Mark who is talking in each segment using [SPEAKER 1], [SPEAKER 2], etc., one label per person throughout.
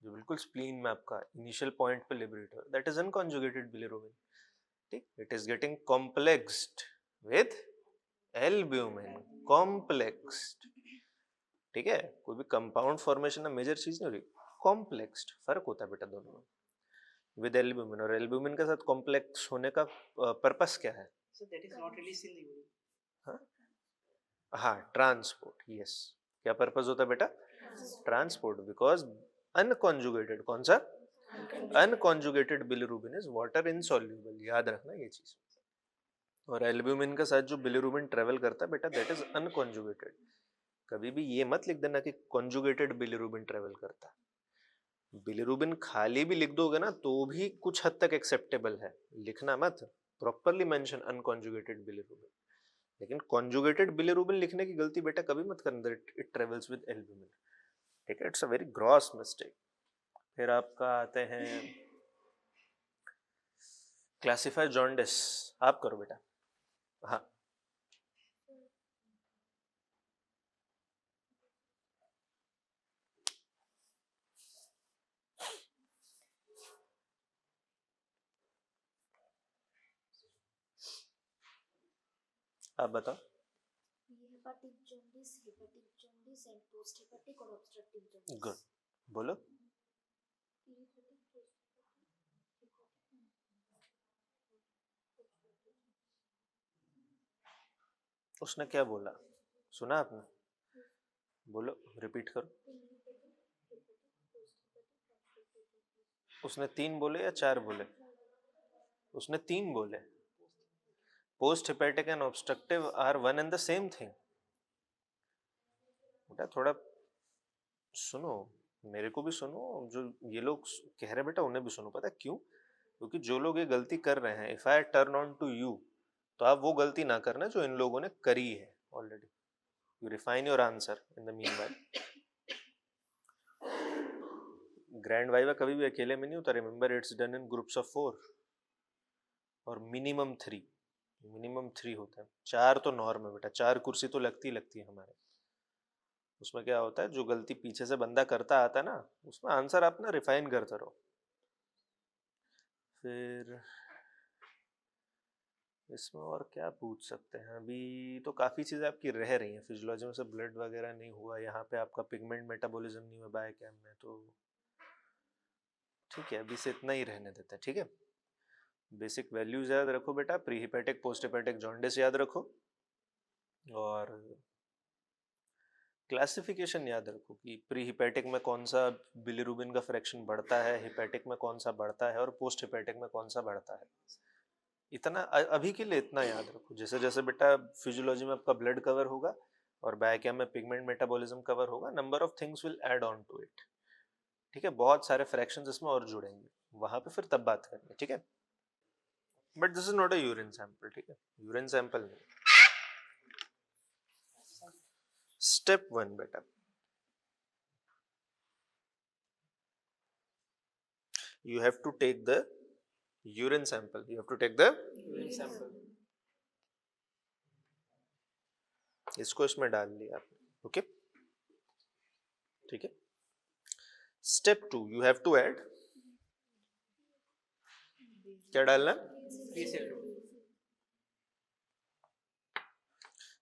[SPEAKER 1] जो बिल्कुल स्प्लीन में आपका इनिशियल पॉइंट पे लिबरेट हो, दैट इज अनकॉन्जुगेटेड बिलिरुबिन। ठीक, it is getting complexed with albumin, complexed. ठीक है, कोई भी कंपाउंड फॉर्मेशन ना मेजर चीज नहीं हो रही, कॉम्प्लेक्स्ड, फर्क होता है बेटा दोनों में, विद एल्ब्यूमिन। और एल्ब्यूमिन के साथ कॉम्प्लेक्स होने का पर्पस क्या है?
[SPEAKER 2] So that is not released in the urine.
[SPEAKER 1] हाँ, हाँ, ट्रांसपोर्ट, यस। क्या पर्पस होता है बेटा? ट्रांसपोर्ट, बिकॉज अनकॉन्जुगेटेड, कौन सा? Unconjugated bilirubin is water insoluble, याद रखना ये चीज। और एल्ब्यूमिन के साथ जो बिलिरुबिन ट्रेवल करता है बेटा, दैट इज अनकॉन्जुगेटेड। कभी भी ये मत लिख देना कि कॉन्जुगेटेड बिलिरुबिन ट्रेवल करता है। बिलिरुबिन खाली भी लिख दोगे ना तो भी कुछ हद तक एक्सेप्टेबल है, लिखना मत, प्रॉपरली मेंशन अनकॉन्जुगेटेड बिलिरुबिन। लेकिन कॉन्जुगेटेड बिलिरुबिन लिखने की गलती बेटा कभी मत करना, इट ट्रेवल्स विद एल्ब्यूमिन। ठीक है, it's a very gross mistake. फिर आपका आते हैं क्लासिफाई जॉन्डिस, आप करो बेटा। हाँ, आप बताओ।
[SPEAKER 3] hepatic jaundice and post-hepatic or obstructive jaundice.
[SPEAKER 1] Good, बोलो। उसने क्या बोला, सुना आपने? बोलो, रिपीट करो। उसने 3 बोले या 4 बोले? उसने 3 बोले। Post hepatic and obstructive are one and the same thing. बेटा थोड़ा सुनो, मेरे को भी सुनो, जो ये लोग कह रहे हैं बेटा उन्हें भी सुनो। पता है क्यों? क्योंकि जो लोग ये गलती कर रहे हैं, if I turn on to you, तो आप वो गलती ना करना जो इन लोगों ने करी है already. You refine your answer in the meanwhile. Grand viva कभी भी अकेले में नहीं होता, remember it's done in groups of 4 और मिनिमम 3। मिनिमम 3 होता है, 4 तो नॉर्म है बेटा, 4 कुर्सी तो लगती है हमारे। उसमें क्या होता है, जो गलती पीछे से बंदा करता आता है ना, उसमें आंसर आप ना रिफाइन करते रहो। फिर इसमें और क्या पूछ सकते हैं? अभी तो काफ़ी चीज़ें आपकी रह रही हैं। फिजियोलॉजी में से ब्लड वगैरह नहीं हुआ, यहाँ पे आपका पिगमेंट मेटाबॉलिज्म नहीं हुआ बायोकेम में, तो ठीक है, अभी से इतना ही रहने देते हैं। ठीक है, बेसिक वैल्यूज याद रखो बेटा, pre hepatic post hepatic jaundice याद रखो, और क्लासिफिकेशन याद रखो कि प्री हिपेटिक में कौन सा बिलिरुबिन का फ्रैक्शन बढ़ता है, हिपेटिक में कौन सा बढ़ता है, और पोस्ट हिपेटिक में कौन सा बढ़ता है। इतना अभी के लिए इतना याद रखो। जैसे जैसे बेटा फिजियोलॉजी में आपका ब्लड कवर होगा और बायोकेम में पिगमेंट मेटाबॉलिज्म कवर होगा, number of things will add on to it. ठीक है, बहुत सारे फ्रैक्शंस इसमें और जुड़ेंगे, वहां पे फिर तब बात करेंगे। ठीक है, but this is not a urine sample. ठीक है, यूरिन सैंपल नहीं। स्टेप 1 बेटा, you have to take the urine sample. You have to take the
[SPEAKER 2] Urine sample.
[SPEAKER 1] इसको इसमें डाल लिया आपने। ओके, ठीक है। Step 2, you have to add, क्या डालना?
[SPEAKER 2] BaCl2.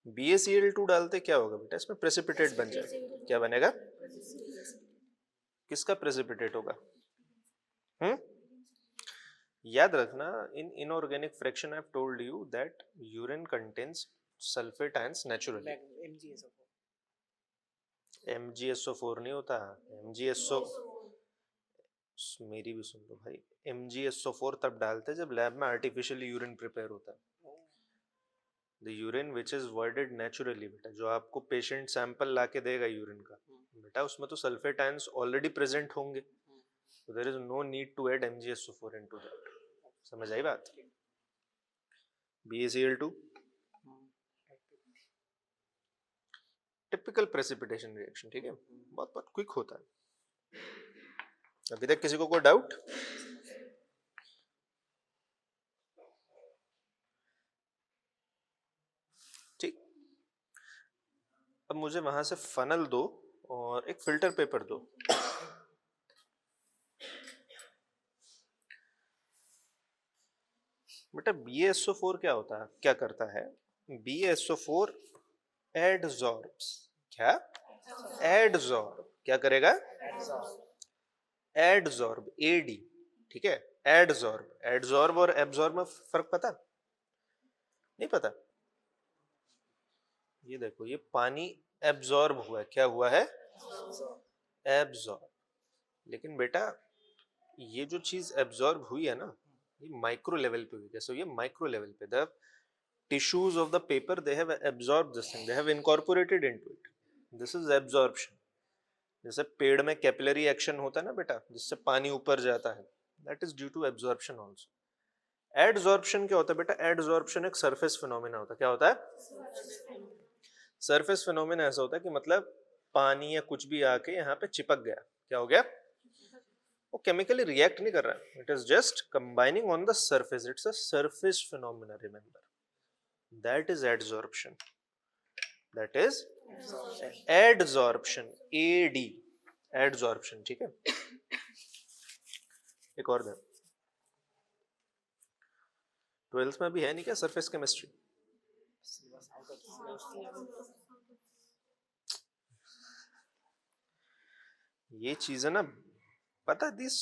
[SPEAKER 1] BaCl2 डालते क्या होगा बेटा? इसमें प्रेसिपिटेट बन जाएगा। क्या बनेगा? किसका प्रेसिपिटेट होगा? याद रखना, in inorganic fraction I have told you that urine contains sulphate ions naturally.
[SPEAKER 2] MgSO4.
[SPEAKER 1] MgSO4 नहीं होता, MgSO, मेरी भी सुन लो भाई, MgSO4 तब डालते हैं जब लैब में आर्टिफिशियली यूरिन प्रिपेयर होता है। The urine which is worded naturally बेटा, जो आपको पेशेंट सैंपल ला के देगा यूरिन का बेटा, उसमें तो सल्फेट आयंस ऑलरेडी प्रेजेंट होंगे, तो there is no need to add MgSO4 into that. समझ आई बात? BaCl2 typical precipitation reaction. ठीक है, बहुत बहुत क्विक होता है। अभी तक किसी को कोई डाउट? ठीक, अब मुझे वहां से फनल दो और एक फिल्टर पेपर दो। बेटा BaSO4 क्या होता है, क्या करता है? BaSO4 adsorbs, क्या adsorb, क्या करेगा? adsorb, AD, ठीक है, adsorb और absorb में फर्क पता नहीं? पता? ये देखो, ये पानी एब्जॉर्ब हुआ है, क्या हुआ है? एब्जॉर्ब। लेकिन बेटा ये जो चीज एब्जॉर्ब हुई है ना, ये माइक्रो लेवल पे हुई। कैसे हुई है? माइक्रो लेवल पे। The tissues of the paper they have absorb this thing, they have incorporated into it. This is absorption. जैसे पेड़ में कैपिलरी एक्शन होता है ना बेटा, जिससे पानी ऊपर जाता है, that is due to absorption also. Adsorption क्या होता है बेटा? एडजॉर्प्शन एक सरफेस फिनोमेना होता है। क्या होता है? सरफेस फिनोमेना ऐसा होता है कि मतलब पानी या कुछ भी आके यहाँ पे चिपक गया। क्या हो गया? वो केमिकली रिएक्ट नहीं कर रहा, it is just combining on the surface. It's a surface phenomena, remember, that is adsorption, that is adsorption, AD, adsorption. ठीक है, एक और दे, 12th में भी है नहीं क्या सरफेस केमिस्ट्री? ये चीज है ना, पता है, दिस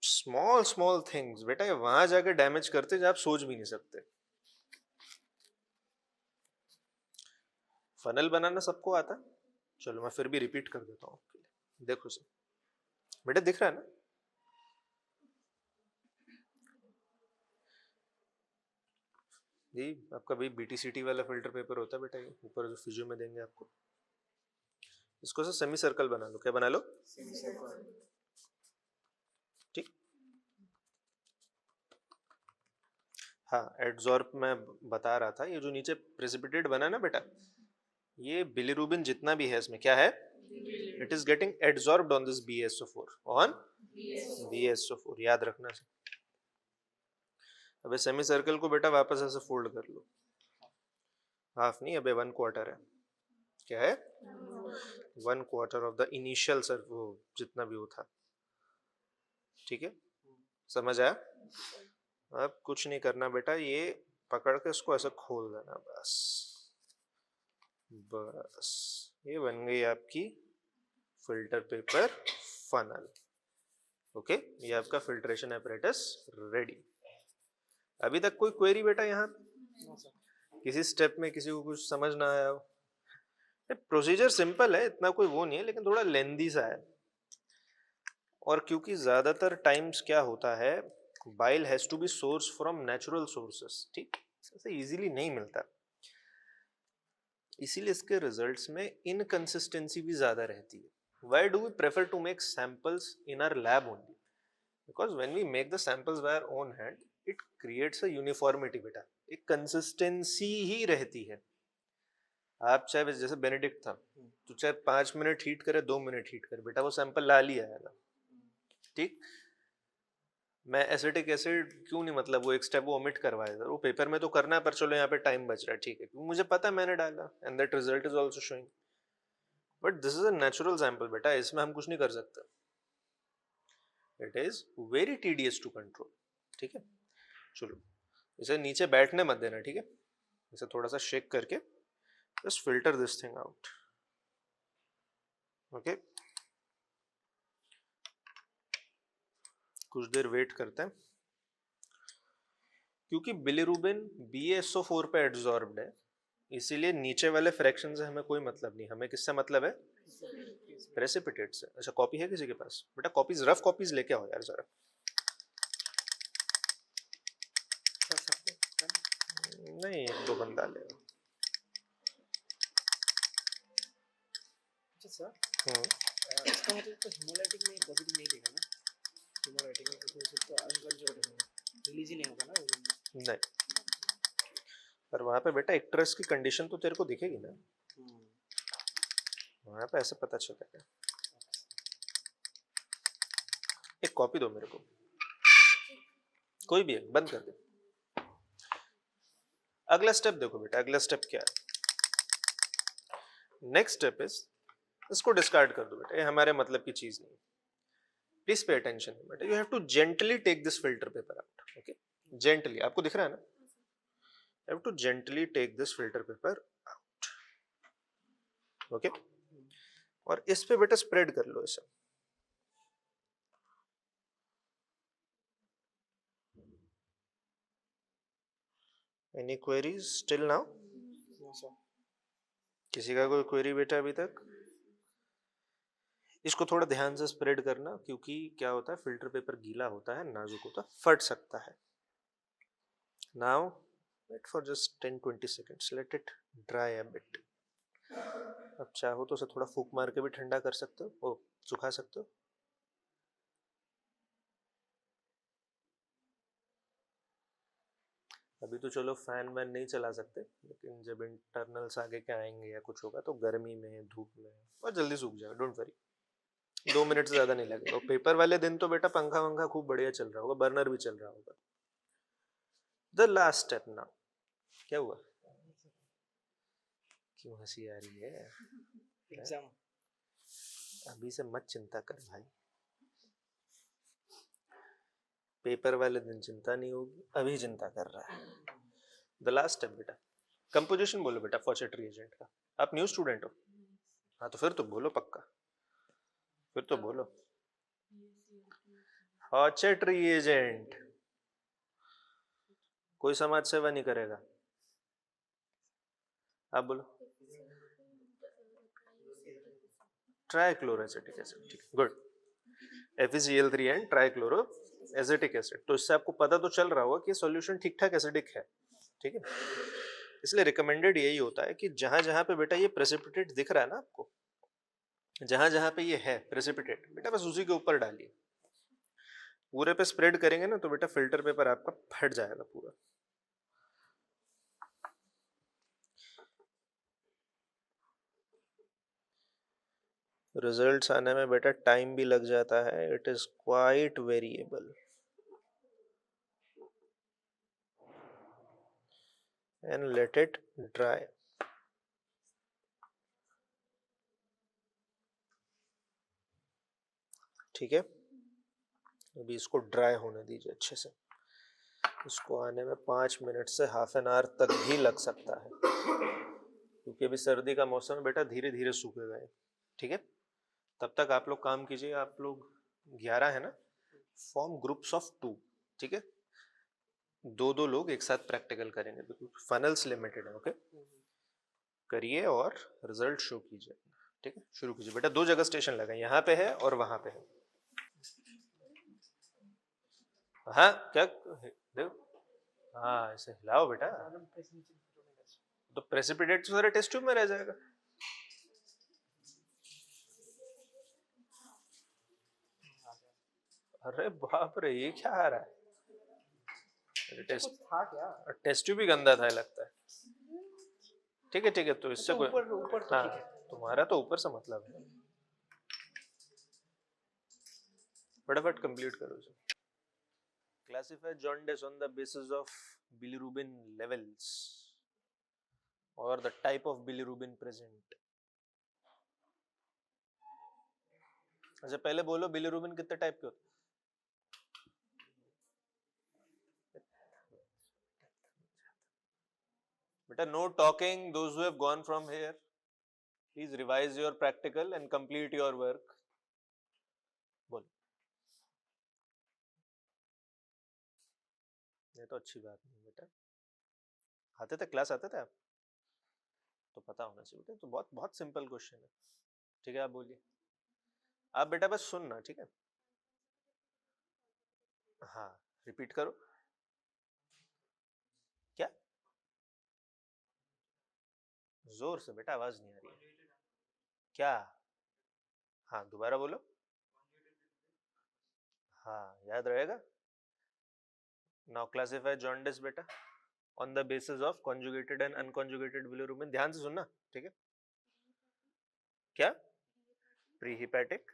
[SPEAKER 1] स्मॉल स्मॉल थिंग्स बेटा, ये वहां जाके डैमेज करते जब आप सोच भी नहीं सकते। फनल बनाना सबको आता है, चलो मैं फिर भी रिपीट कर देता हूँ। देखो सर बेटा, दिख रहा है ना? जी आपका भाई BTCT वाला फिल्टर पेपर होता है बेटा, ये ऊपर जो फिजियो में देंगे आपको, इसको से सेमी सर्कल बना लो। क्या बना लो? ठीक। हाँ, एडजॉर्ब मैं बता रहा था, ये जो नीचे प्रेसिपिटेट बना ना बेटा, ये बिलीरुबिन जितना भी है इसमें क्या है? It is getting adsorbed on this BaSO4, on BaSO4, याद रखना। अबे सेमी सर्कल को बेटा वापस ऐसे फोल्ड कर लो, हाफ नहीं, अबे 1/4 है। क्या है? 1/4 ऑफ द इनिशियल सर, वो जितना भी वो था। ठीक है, समझ आया? अब कुछ नहीं करना बेटा, ये पकड़ के इसको ऐसे खोल देना, बस बस, ये बन गई आपकी फिल्टर पेपर फनल। ओके, ये आपका फिल्ट्रेशन एपरेटस रेडी। अभी तक कोई क्वेरी बेटा यहाँ पे? किसी स्टेप में किसी को कुछ समझ ना आया हो? प्रोसीजर सिंपल है, इतना कोई वो नहीं है, लेकिन थोड़ा लेंदी सा है। और क्योंकि ज्यादातर टाइम्स क्या होता है, bile has to be source from natural sources, ठीक, ऐसे इजीली नहीं मिलता, इसीलिए इसके रिजल्ट्स में इनकंसिस्टेंसी भी ज्यादा रहती है। Why do we prefer to make samples in our lab only? Because when we make the samples by our own hand, it creates a uniformity बेटा, एक कंसिस्टेंसी ही रहती है। आप चाहे जैसे बेनेडिक्ट था, तो चाहे 5 मिनट हीट करे, 2 मिनट हीट करे, बेटा वो सैंपल लाल ही आएगा। ठीक, मैं एसिटिक एसिड क्यों नहीं, मतलब वो एक स्टेप वो ओमिट करवाया, वो पेपर में तो करना है, पर चलो यहाँ पे टाइम बच रहा है, ठीक है, मुझे पता है मैंने डाला, and that result is also showing. But this is a natural sample बेटा, इसमें हम कुछ नहीं कर सकते, it is very tedious to control. ठीक है, चलो इसे नीचे बैठने मत देना, ठीक है, इसे थोड़ा सा शेक करके just filter this thing out. Okay, कुछ देर वेट करते हैं, क्योंकि बिलीरुबिन BaSO4 पे एडजॉर्ब्ड है, इसीलिए नीचे वाले फ्रैक्शन से हमें कोई मतलब नहीं, हमें किससे मतलब है? प्रेसिपिटेट से। अच्छा, कॉपी है किसी के पास? बेटा कॉपीज, रफ कॉपीज लेके आओ यार जरा। नहीं, 1-2 बंदा ले।
[SPEAKER 2] अच्छा सर, इसका मतलब तो हेमोलाइटिक में पॉजिटिव नहीं देगा ना? हेमोलाइटिक में तो अनकंजर्वेटिव होगा, रिलीज ही नहीं होगा ना वो।
[SPEAKER 1] नहीं, पर वहां पे बेटा एक्ट्रेस की कंडीशन तो तेरे को दिखेगी ना, वहां पे ऐसे पता चलेगा। एक कॉपी दो मेरे को, कोई भी है, बंद कर दे। अगला स्टेप देखो बेटा, अगला स्टेप क्या है? नेक्स्ट स्टेप इज, इसको डिस्कार्ड कर दो बेटा, ये हमारे मतलब की चीज नहीं। प्लीज पे अटेंशन बेटा, you have to gently take this filter paper out. Okay, gently, आपको दिख रहा है ना? Have to gently take this filter paper out, okay? और इस पे बेटा स्प्रेड कर लो इसे। Any queries still now?
[SPEAKER 2] No sir.
[SPEAKER 1] किसी का कोई क्वेरी बेटा अभी तक? इसको थोड़ा ध्यान से स्प्रेड करना, क्योंकि क्या होता है, फिल्टर पेपर गीला होता है, नाजुक होता है, फट सकता है। Now wait for just 10-20 seconds, let it dry a bit. अब चाहो तो उसे थोड़ा फूंक मार के भी ठंडा कर सकते हो, ओ सुखा सकते हो। अभी तो चलो फैन वैन नहीं चला सकते, लेकिन जब इंटरनल्स आगे के आएंगे या कुछ होगा तो गर्मी में, धूप में और जल्दी सूख जाएगा, डोंट वरी। 2 मिनट से ज्यादा नहीं लगेगा। और पेपर वाले दिन तो बेटा पंखा वंखा खूब बढ़िया चल रहा होगा, बर्नर भी चल रहा होगा। The last step now. क्या हुआ? क्यों हंसी आ रही है?
[SPEAKER 2] एग्जाम।
[SPEAKER 1] अभी से मत चिंता कर भाई, पेपर वाले दिन चिंता नहीं होगी, अभी चिंता कर रहा है। द लास्ट स्टेप बेटा, कंपोजिशन बोलो बेटा फॉचेट रिएजेंट का। आप न्यू स्टूडेंट हो? हाँ तो फिर तो बोलो पक्का, फिर तो बोलो फॉचेट रिएजेंट। कोई समाज सेवा नहीं करेगा, आप बोलो। ट्राइक्लोरोएसिटिक एसिड, ठीक, good. FeCl3 and trichloro acetic acid. तो इससे आपको पता तो चल रहा होगा कि सॉल्यूशन ठीक ठाक एसिडिक है, ठीक है? इसलिए रिकमेंडेड यही होता है कि जहां जहां पे बेटा ये प्रेसिपिटेट दिख रहा है ना आपको, जहां जहां पे ये है प्रेसिपिटेट, बेटा बस उसी के ऊपर डालिए। पूरे पे स्प्रेड करेंगे ना तो बेटा फिल्टर पेपर आपका फट जाएगा पूरा। रिजल्ट्स आने में बेटा टाइम भी लग जाता है, it is quite variable. And let it dry. ठीक है, अभी इसको ड्राई होने दीजिए अच्छे से। इसको आने में 5 मिनट से हाफ एन आवर तक भी लग सकता है, क्योंकि अभी सर्दी का मौसम है बेटा, धीरे धीरे सूखेगा ये, ठीक है? तब तक आप लोग काम कीजिए। आप लोग 11 है ना, फॉर्म ग्रुप्स ऑफ 2, ठीक है? 2-2 लोग एक साथ प्रैक्टिकल करेंगे, फनल्स लिमिटेड है, ओके? करिए और रिजल्ट शो कीजिए, ठीक है? शुरू कीजिए बेटा। 2 जगह स्टेशन लगाए, यहाँ पे है और वहां पे है। हाँ क्या देखो, हाँ ऐसे हिलाओ बेटा, तो प्रेसिपिटेट तो सारे टेस्ट ट्यूब में रह जाएगा। अरे बाप रे, ये क्या आ रहा है? टेस्ट
[SPEAKER 2] था क्या?
[SPEAKER 1] टेस्ट ट्यूब भी गंदा था लगता है। ठीक है ठीक है, तो इससे कोई
[SPEAKER 2] ऊपर तो
[SPEAKER 1] हाँ,
[SPEAKER 2] ठीक है।
[SPEAKER 1] तुम्हारा तो ऊपर से मतलब है। फटाफट कंप्लीट करो इसे। Classify jaundice on the basis of bilirubin levels और the type of bilirubin present. अच्छा पहले बोलो, बिलिरुबिन कितने टाइप के होते हैं? बेटा no talking, those who have gone from here, please revise your practical and complete your work. बोलो। ये तो अच्छी बात नहीं बेटा, आते थे क्लास, आते थे आप तो पता होना चाहिए बेटा, तो बहुत बहुत सिंपल क्वेश्चन है, ठीक है? आप बोलिए, आप बेटा बस सुनना, ठीक है? हाँ रिपीट करो। क्या? जोर से बेटा, आवाज नहीं आ रही है। क्या? हाँ दोबारा बोलो। हाँ याद रहेगा। नाउ क्लासिफाई जॉन्डिस बेटा on the basis of conjugated and unconjugated bilirubin. ध्यान से सुनना, ठीक है? क्या? प्री हिपैटिक,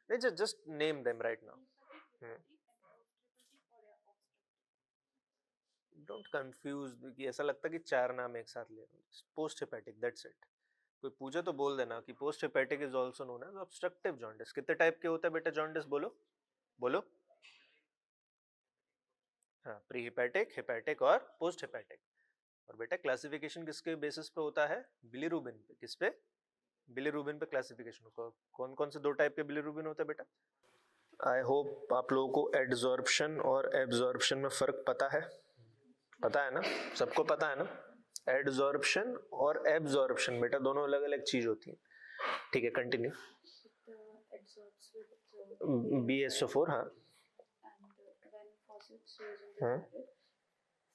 [SPEAKER 1] नहीं just name them right now. Don't confuse, कि ऐसा लगता है कि 4 नाम एक साथ ले रहे हो। Post hepatic, that's it. कोई पूछे तो बोल देना कि post hepatic is also known as obstructive jaundice. कितने टाइप के होते हैं बेटा जॉन्डिस? बोलो बोलो। हाँ, प्री हिपैटिक, हिपैटिक और पोस्ट हिपैटिक। और बेटा क्लासिफिकेशन किसके बेसिस पे होता है? बिलीरुबिन पे। किस पे? बिलीरुबिन पे क्लासिफिकेशन होगा। कौन कौन से दो टाइप के बिलीरुबिन होते हैं बेटा? आई होप आप लोगों को एडजॉर्प्शन और एब्जॉर्प्शन में फर्क पता है? पता है ना? सबको पता है ना? एडजॉर्प्शन और एब्जॉर्प्शन बेटा दोनों अलग अलग चीज होती है। ठीक है, कंटिन्यू।
[SPEAKER 3] Absorbs with
[SPEAKER 1] BSO4, हाँ।
[SPEAKER 3] and when phosphate stays in the
[SPEAKER 1] हाँ।
[SPEAKER 3] acid,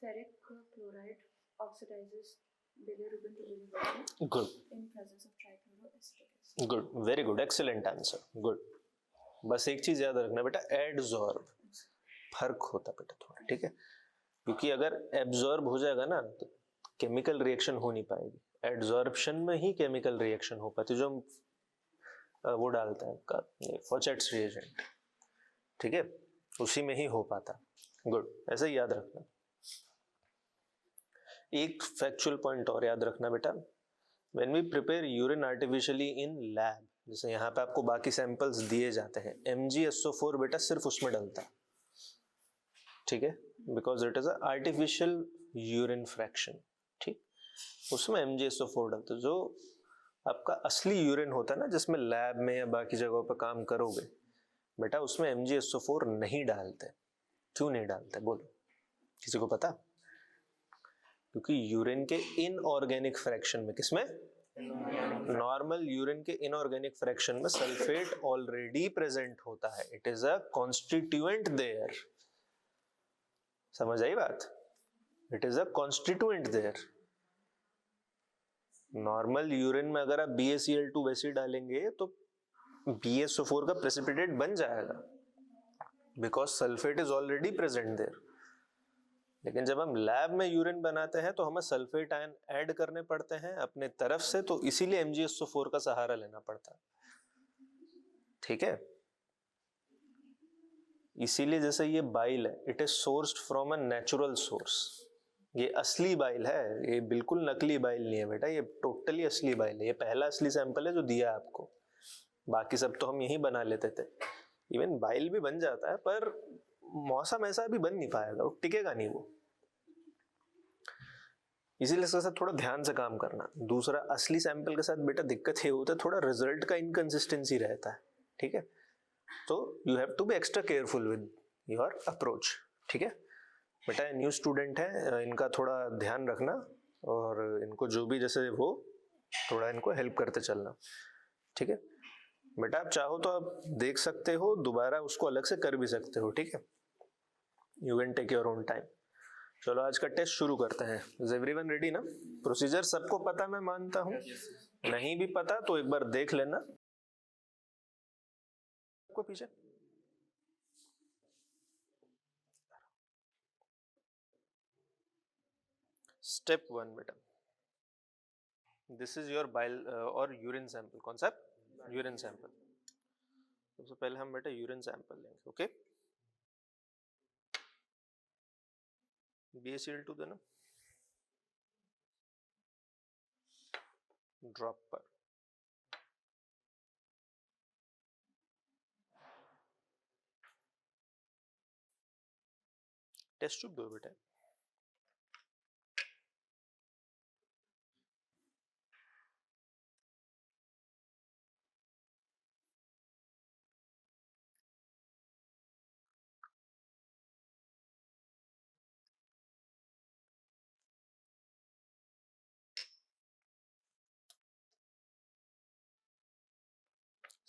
[SPEAKER 3] ferric chloride oxidizes bilirubin to bilirubin
[SPEAKER 1] good
[SPEAKER 3] in presence of trichloroester acid.
[SPEAKER 1] Good, very good, excellent answer, good. बस एक चीज याद रखना बेटा, एडजॉर्ब फर्क होता है बेटा थोड़ा, ठीक है? क्योंकि अगर एब्जॉर्ब हो जाएगा ना तो केमिकल रिएक्शन हो नहीं पाएगी। एडजॉर्प्शन में ही केमिकल रिएक्शन हो पाती है, जो हम वो डालते हैं आपका फॉचेट्स रिएजेंट, ठीक है, उसी में ही हो पाता। गुड, ऐसे ही याद रखना। एक फैक्चुअल पॉइंट और याद रखना बेटा, when we prepare urine artificially in lab, जैसे यहाँ पे आपको बाकी सैंपल्स दिए जाते हैं, MgSO4 बेटा सिर्फ उसमें डलता है, ठीक है, because it is a artificial urine fraction, ठीक, उसमें MgSO4 डलता है। जो आपका असली यूरिन होता है ना, जिसमें लैब में या बाकी जगहों पर काम करोगे बेटा, उसमें MgSO4 नहीं डालते। क्यों नहीं डालते बोलो, किसी को पता? क्योंकि यूरिन के इनऑर्गेनिक फ्रैक्शन में, किसमें? नॉर्मल यूरिन के इनऑर्गेनिक फ्रैक्शन में सल्फेट ऑलरेडी प्रेजेंट होता है, it is a constituent there. समझ आई बात? It is a constituent there. Normal urine में अगर आप BaCl2 वैसे ही डालेंगे तो BaSO4 का प्रेसिपिटेट बन जाएगा, because sulphate is already present there. लेकिन जब हम लैब में यूरिन बनाते हैं तो हमें सल्फेट आयन ऐड करने पड़ते हैं अपने तरफ से, तो इसीलिए MgSO4 का सहारा लेना पड़ता है, ठीक है? इसीलिए जैसे ये बाइल है, it is sourced from a natural source. ये असली बाइल है, ये बिल्कुल नकली बाइल नहीं है बेटा, ये टोटली असली बाइल है। ये पहला असली सैंपल है जो दिया है आपको, बाकी सब तो हम यही बना लेते थे। इवन बाइल भी बन जाता है, पर मौसम ऐसा भी बन नहीं पाएगा, वो टिकेगा नहीं वो, इसीलिए इसके साथ थोड़ा ध्यान से काम करना। दूसरा, असली सैंपल के साथ बेटा दिक्कत ये होता है, थोड़ा रिजल्ट का इनकंसिस्टेंसी रहता है, ठीक है? तो you have to be extra careful with your approach, ठीक है बेटा? न्यू स्टूडेंट है, इनका थोड़ा ध्यान रखना, और इनको जो भी जैसे हो थोड़ा इनको हेल्प करते चलना, ठीक है बेटा? आप चाहो तो आप देख सकते हो, दोबारा उसको अलग से कर भी सकते हो, ठीक है? You can take your own time. चलो आज का टेस्ट शुरू करते हैं। इज एवरीवन रेडी ना? प्रोसीजर सबको पता मैं मानता हूँ, नहीं भी पता तो एक बार देख लेना। को पीछे स्टेप 1 बेटा, दिस इज योर बाइल और यूरिन सैंपल। कौन सा? Urine sample. सबसे पहले हम बेटा यूरिन सैंपल लेंगे, ओके? BaCl2 देना ड्रॉप पर। टेस्ट ट्यूब दो बेटा।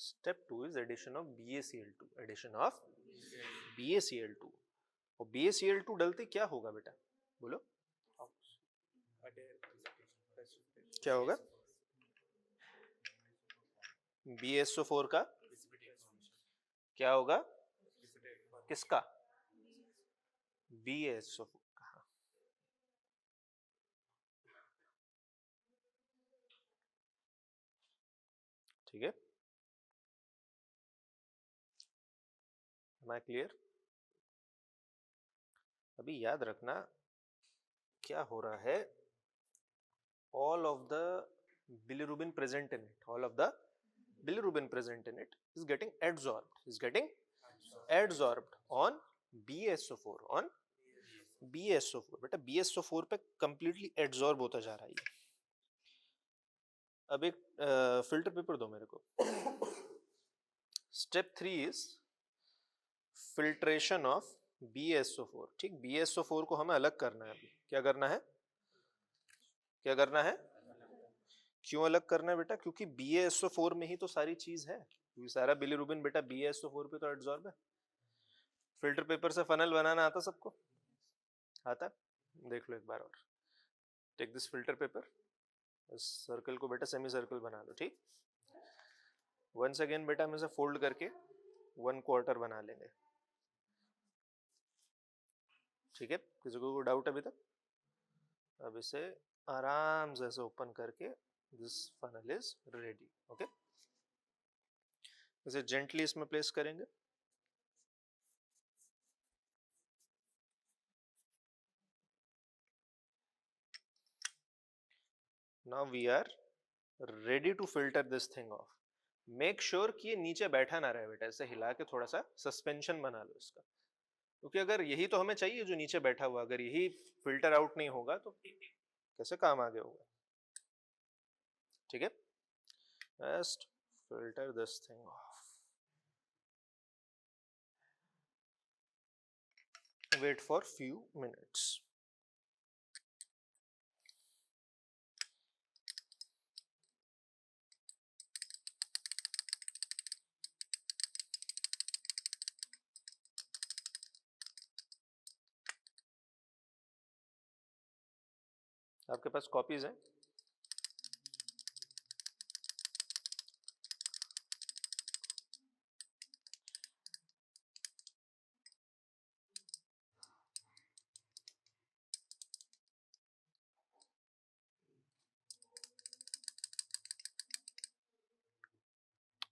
[SPEAKER 1] Step 2 is addition of BaCl2, addition of BaCl2। और BaCl2 डलते क्या होगा बेटा, बोलो क्या होगा? BaSO4 का क्या होगा? किसका? BaSO4 का। ठीक है, Am I clear? अभी याद रखना क्या हो रहा है, all of the bilirubin present in it, all of the bilirubin present in it is getting adsorbed, on BaSO4, on BaSO4 बेटा, BaSO4 पे कंप्लीटली एड्सॉर्ब होता जा रहा है ये। अब एक फिल्टर पेपर दो मेरे को। Step 3 is filtration of BaSO4। ठीक, BaSO4 को हमें अलग करना है अभी। क्या करना है? क्या करना है? क्यों अलग करना है बेटा? क्योंकि BaSO4 में ही तो सारी चीज है, क्योंकि सारा बिलिरुबिन बेटा BaSO4 पे तो एड्सॉर्ब है। फिल्टर पेपर से फनल बनाना आता सबको? आता? देख लो एक बार और। टेक दिस फिल्टर पेपर, इस सर्कल को बेटा सेमी सर्कल बना लो। ठीक, वंस अगेन बेटा हम इसे फोल्ड करके 1/4 बना लेंगे। ठीक है, किसी को डाउट अभी तक? अब इसे आराम से ऐसे ओपन करके this funnel is ready. Okay, इसे जेंटली इसमें प्लेस करेंगे। Now we are ready to filter this thing off. Make sure कि ये नीचे बैठा ना रहे बेटा, ऐसे हिला के थोड़ा सा सस्पेंशन बना लो इसका, क्योंकि अगर यही तो हमें चाहिए जो नीचे बैठा हुआ, अगर यही फिल्टर आउट नहीं होगा तो कैसे काम आगे होगा? ठीक है, just filter this thing off. Wait for few minutes. आपके पास कॉपीज हैं?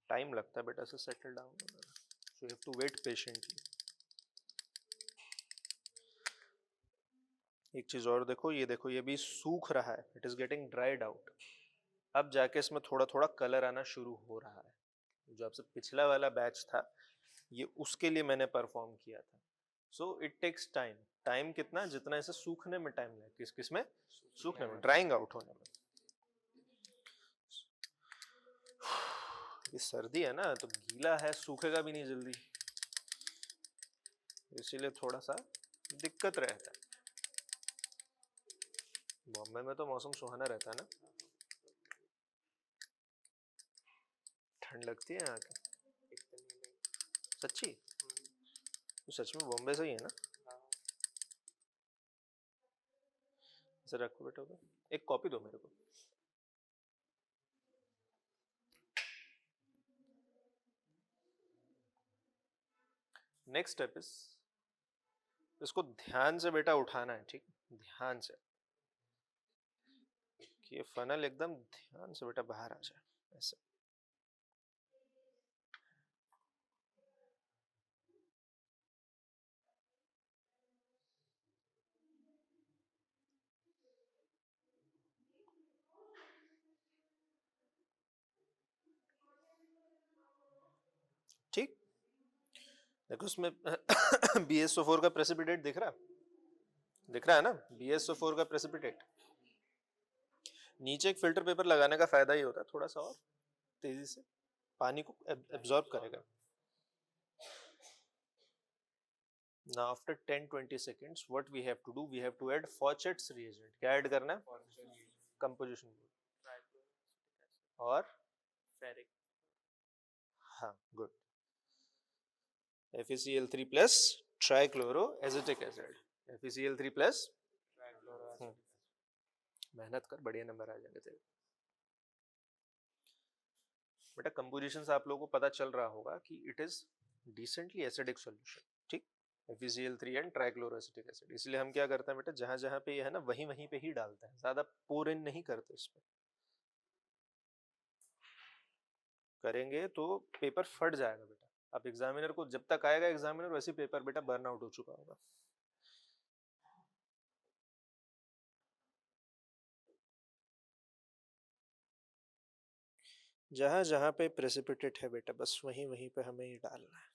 [SPEAKER 1] टाइम लगता है बेटा से सेटल डाउन होने में, so you have to wait patiently. एक चीज और देखो, ये भी सूख रहा है, it is getting dried out. अब जाके इसमें थोड़ा थोड़ा कलर आना शुरू हो रहा है। जो आपसे पिछला वाला बैच था, ये उसके लिए मैंने परफॉर्म किया था। So it takes time. Time कितना? जितना इसे सूखने में टाइम लगे। किस किस में? सूखने में, ड्राइंग आउट होने में। ये सर्दी है ना, तो गीला है, सूखेगा भी नहीं जल्दी, इसीलिए थोड़ा सा दिक्कत रहता है। बॉम्बे में तो मौसम सुहाना रहता है ना। ठंड लगती है यहाँ की? सच्ची? तो सच में बॉम्बे से ही है ना? इसे रखो बेटा, एक कॉपी दो मेरे को। नेक्स्ट स्टेप इज, इसको ध्यान से बेटा उठाना है। ठीक, ध्यान से, कि ये फनल एकदम ध्यान से बेटा बाहर आ जाए ऐसे। ठीक, देखो उसमें BaSO4 का प्रेसिपिटेट दिख रहा है ना? BaSO4 का प्रेसिपिटेट। नीचे एक फिल्टर पेपर लगाने का फायदा ही होता है, थोड़ा सा और तेजी से पानी को एब्जॉर्ब करेगा। Now after 10-20 seconds what we have to do, we have to add Faucet's reagent. क्या ऐड करना है? कंपोजिशन और
[SPEAKER 2] फेरिक।
[SPEAKER 1] हाँ, good. FeCl3 plus trichloroacetic acid। FeCl3 plus मेहनत कर, बढ़िया नंबर आ जाएंगे तेरे। बेटा कंपोजिशन से आप लोगों को पता चल रहा होगा कि it is decently acidic solution. ठीक, FeCl3 एंड ट्राइक्लोरोएसिटिक एसिड। इसलिए हम क्या करते हैं बेटा, जहां जहां पे ये है ना, वहीं वहीं पे ही डालते हैं, ज्यादा पोर इन नहीं करते। इसमें करेंगे तो पेपर फट जाएगा बेटा। अब एग्जामिनर को जब तक आएगा एग्जामिनर, वैसे पेपर बेटा बर्न आउट हो चुका होगा। जहां जहां पे प्रेसिपिटेट है बेटा, बस वहीं वहीं पे हमें ये डालना है।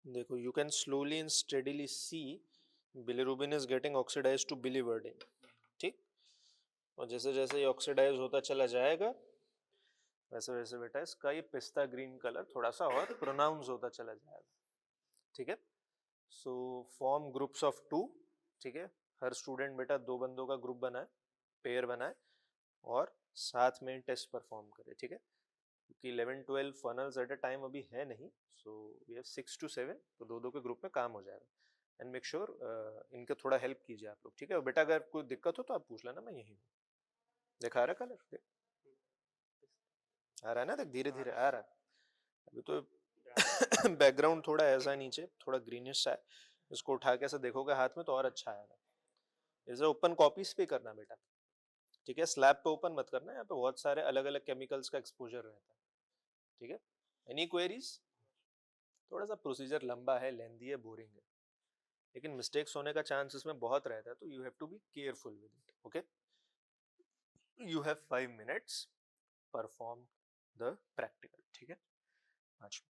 [SPEAKER 1] देखो, you can slowly and steadily see bilirubin is getting oxidized to biliverdin, ठीक। और जैसे जैसे ये ऑक्सीडाइज होता चला जाएगा वैसे वैसे बेटा इसका ये पिस्ता ग्रीन कलर थोड़ा सा और प्रोनाउंस होता चला जाएगा, ठीक है। सो फॉर्म ग्रुप्स ऑफ 2, ठीक है। हर स्टूडेंट बेटा 2 बंदों का ग्रुप बनाए, पेयर बनाए और साथ में टेस्ट परफॉर्म करे, ठीक है। क्योंकि 11-12 फनल्स एट अ टाइम अभी है नहीं, सो वी हैव 6 to 7, तो 2-2 के ग्रुप में काम हो जाएगा। एंड मेक श्योर इनका थोड़ा हेल्प कीजिए आप लोग, ठीक है। और बेटा अगर कोई दिक्कत हो तो आप पूछ लेना, मैं यही हूँ। दिखा रहा कलर, देख आ रहा है ना, देख धीरे धीरे आ रहा है। अभी तो बैकग्राउंड थोड़ा ऐसा नीचे थोड़ा ग्रीनिश सा है, इसको उठा के ऐसे देखोगे हाथ में तो और अच्छा आएगा। इसे ओपन कॉपीज पे करना बेटा, ठीक है। स्लैब पे ओपन मत करना, यहाँ पे बहुत सारे अलग अलग केमिकल्स का एक्सपोजर रहता है, ठीक है। Any queries? थोड़ा सा प्रोसीजर लंबा है, लेंदी है, बोरिंग है, लेकिन मिस्टेक्स होने का चांस इसमें बहुत रहता है, तो you have to be careful with it, okay. You have 5 minutes, perform the practical, ठीक है।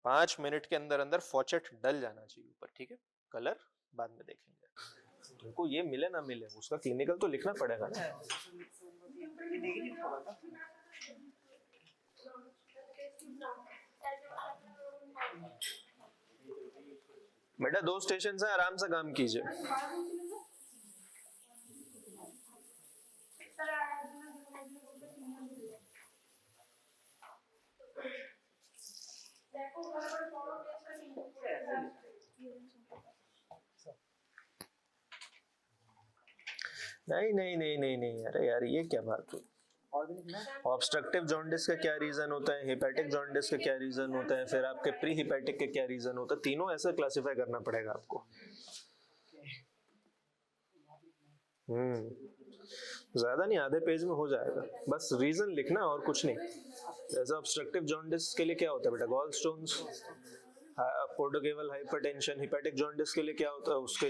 [SPEAKER 1] 5 मिनट के अंदर अंदर फॉचेट डल जाना चाहिए ऊपर, ठीक है। कलर बाद में देखेंगे। तुमको ये मिले ना मिले, उसका क्लिनिकल तो लिखना पड़ेगा ना। बेटा 2 स्टेशन है, आराम से काम कीजिए। नहीं नहीं नहीं नहीं नहीं, अरे यार ये क्या बात हुई। ऑब्स्ट्रक्टिव जॉन्डिस का क्या रीजन होता है, हेपेटिक जॉन्डिस का क्या रीजन होता है, फिर आपके प्री हेपेटिक का क्या रीजन होता है, तीनों ऐसे क्लासिफाई करना पड़ेगा आपको। ज्यादा नहीं, आधे पेज में हो जाएगा, बस रीजन लिखना और कुछ नहीं। जैसे ऑब्स्ट्रक्टिव जॉन्डिस के लिए क्या होता है बेटा, gall stones, portocaval hypertension. Hepatic jaundice के लिए क्या होता है, उसके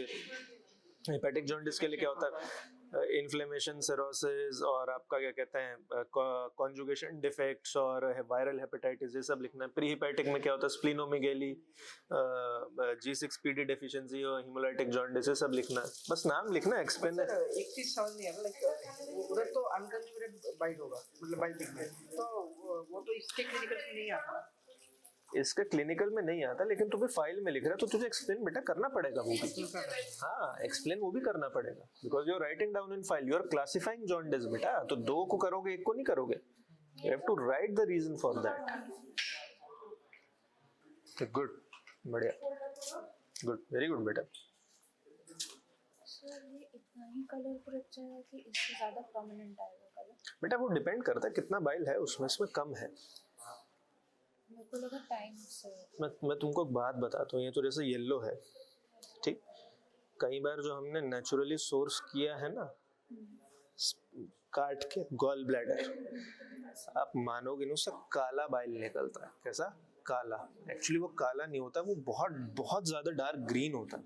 [SPEAKER 1] हेपेटिक जॉन्डिस के लिए क्या होता है, इन्फ्लेमेशन, सिरोसिस, और आपका क्या कहते हैं कॉन्जुगेशन डिफेक्ट्स और वायरल हेपेटाइटिस, ये सब लिखना है। प्री हेपेटिक में क्या होता है, स्प्लीनोमेगेली, G6PD डेफिशिएंसी और हेमोलाइटिक जॉन्डिस, ये सब लिखना है। बस नाम लिखना, एक्सप्लेन।
[SPEAKER 2] एक चीज समझ नहीं आ रहा, लाइक उधर तो अनकंज्यूगेटेड बाइट होगा, मतलब बाइट दिखना, तो वो तो इसके क्लिनिकल में नहीं आता।
[SPEAKER 1] इसका क्लिनिकल में नहीं आता, लेकिन तुम्हें फाइल में लिख रहा है तो तुझे एक्सप्लेन बेटा करना पड़ेगा वो भी। हाँ, एक्सप्लेन वो भी करना पड़ेगा, because you are writing down in file, you are classifying jaundice बेटा, तो 2 को करोगे 1 को नहीं करोगे। You have to write the reason for that. Good, बढ़िया, गुड, वेरी गुड बेटा।
[SPEAKER 3] सर ये इतना ही कलर पर अच्छा है कि इससे ज़्यादा प्रोमिनेंट आएगा कलर?
[SPEAKER 1] बेटा वो डिपेंड करता है कितना बाइल है उसमें, इसमें कम है।
[SPEAKER 3] मेरे को लगा टाइम से।
[SPEAKER 1] मैं तुमको एक बात बताता हूँ, ये तो जैसे येलो है, ठीक। कई बार जो हमने नेचुरली सोर्स किया है ना, काट के गॉल ब्लैडर, आप मानोगे नहीं, उससे काला बाइल निकलता है। कैसा काला? एक्चुअली वो काला नहीं होता, वो बहुत बहुत ज्यादा डार्क ग्रीन होता है।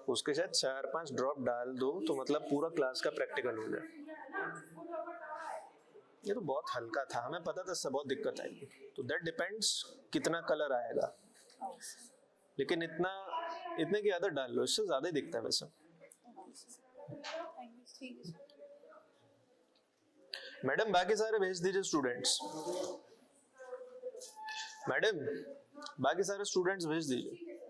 [SPEAKER 1] उसके शायद 4-5 ड्रॉप डाल दो तो मतलब पूरा क्लास का प्रैक्टिकल हो जाए। ये तो बहुत हल्का था, हमें पता था इससे बहुत दिक्कत आएगी, तो दैट डिपेंड्स कितना कलर आएगा, लेकिन इतने की आदत डाल लो, इससे ज्यादा ही दिखता है वैसे। मैडम बाकी सारे भेज दीजिए स्टूडेंट्स, मैडम बाकी सारे स्टूडेंट्स भेज दीजिए।